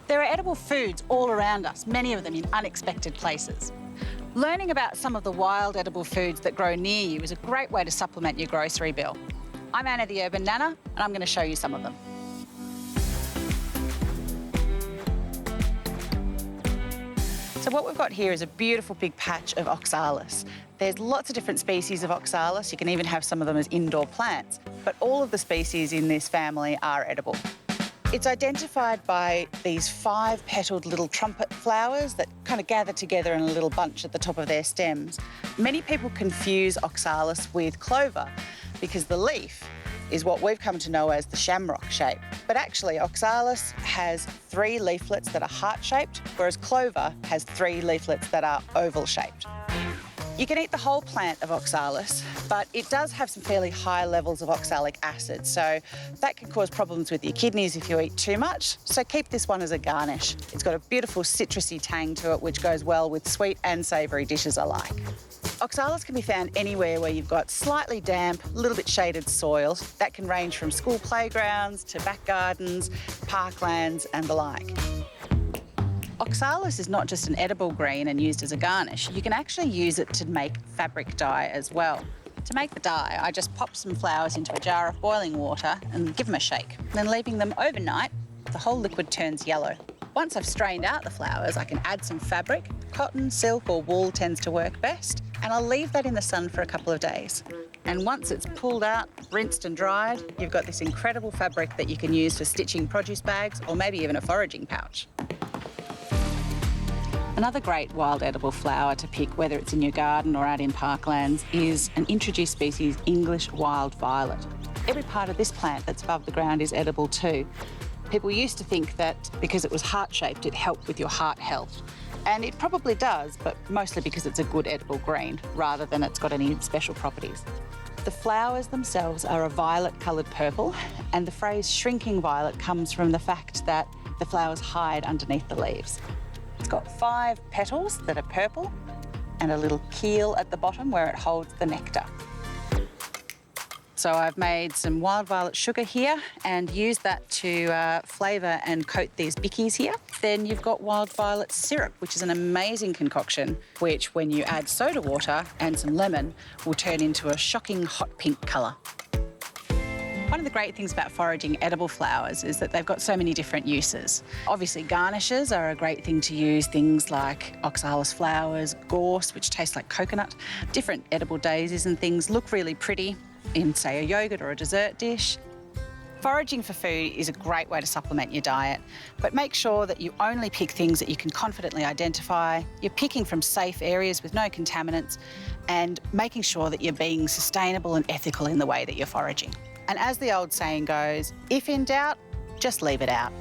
There are edible foods all around us, many of them in unexpected places. Learning about some of the wild edible foods that grow near you is a great way to supplement your grocery bill. I'm Anna the Urban Nana, and I'm going to show you some of them. So what we've got here is a beautiful big patch of Oxalis. There's lots of different species of Oxalis. You can even have some of them as indoor plants, but all of the species in this family are edible. It's identified by these 5-petalled little trumpet flowers that kind of gather together in a little bunch at the top of their stems. Many people confuse Oxalis with clover because the leaf is what we've come to know as the shamrock shape. But actually, Oxalis has 3 leaflets that are heart-shaped, whereas clover has 3 leaflets that are oval-shaped. You can eat the whole plant of Oxalis, but it does have some fairly high levels of oxalic acid, so that can cause problems with your kidneys if you eat too much, so keep this one as a garnish. It's got a beautiful citrusy tang to it, which goes well with sweet and savoury dishes alike. Oxalis can be found anywhere where you've got slightly damp, a little bit shaded soil. That can range from school playgrounds to back gardens, parklands and the like. Oxalis is not just an edible green and used as a garnish. You can actually use it to make fabric dye as well. To make the dye, I just pop some flowers into a jar of boiling water and give them a shake. Then leaving them overnight, the whole liquid turns yellow. Once I've strained out the flowers, I can add some fabric. Cotton, silk or wool tends to work best, and I'll leave that in the sun for a couple of days. And once it's pulled out, rinsed and dried, you've got this incredible fabric that you can use for stitching produce bags or maybe even a foraging pouch. Another great wild edible flower to pick, whether it's in your garden or out in parklands, is an introduced species, English wild violet. Every part of this plant that's above the ground is edible too. People used to think that because it was heart-shaped, it helped with your heart health. And it probably does, but mostly because it's a good edible green, rather than it's got any special properties. The flowers themselves are a violet-coloured purple, and the phrase shrinking violet comes from the fact that the flowers hide underneath the leaves. It's got 5 petals that are purple and a little keel at the bottom where it holds the nectar. So I've made some wild violet sugar here and used that to flavour and coat these bickies here. Then you've got wild violet syrup, which is an amazing concoction, which when you add soda water and some lemon will turn into a shocking hot pink colour. One of the great things about foraging edible flowers is that they've got so many different uses. Obviously, garnishes are a great thing to use, things like oxalis flowers, gorse, which tastes like coconut. Different edible daisies and things look really pretty in, say, a yoghurt or a dessert dish. Foraging for food is a great way to supplement your diet, but make sure that you only pick things that you can confidently identify, you're picking from safe areas with no contaminants, and making sure that you're being sustainable and ethical in the way that you're foraging. And as the old saying goes, if in doubt, just leave it out.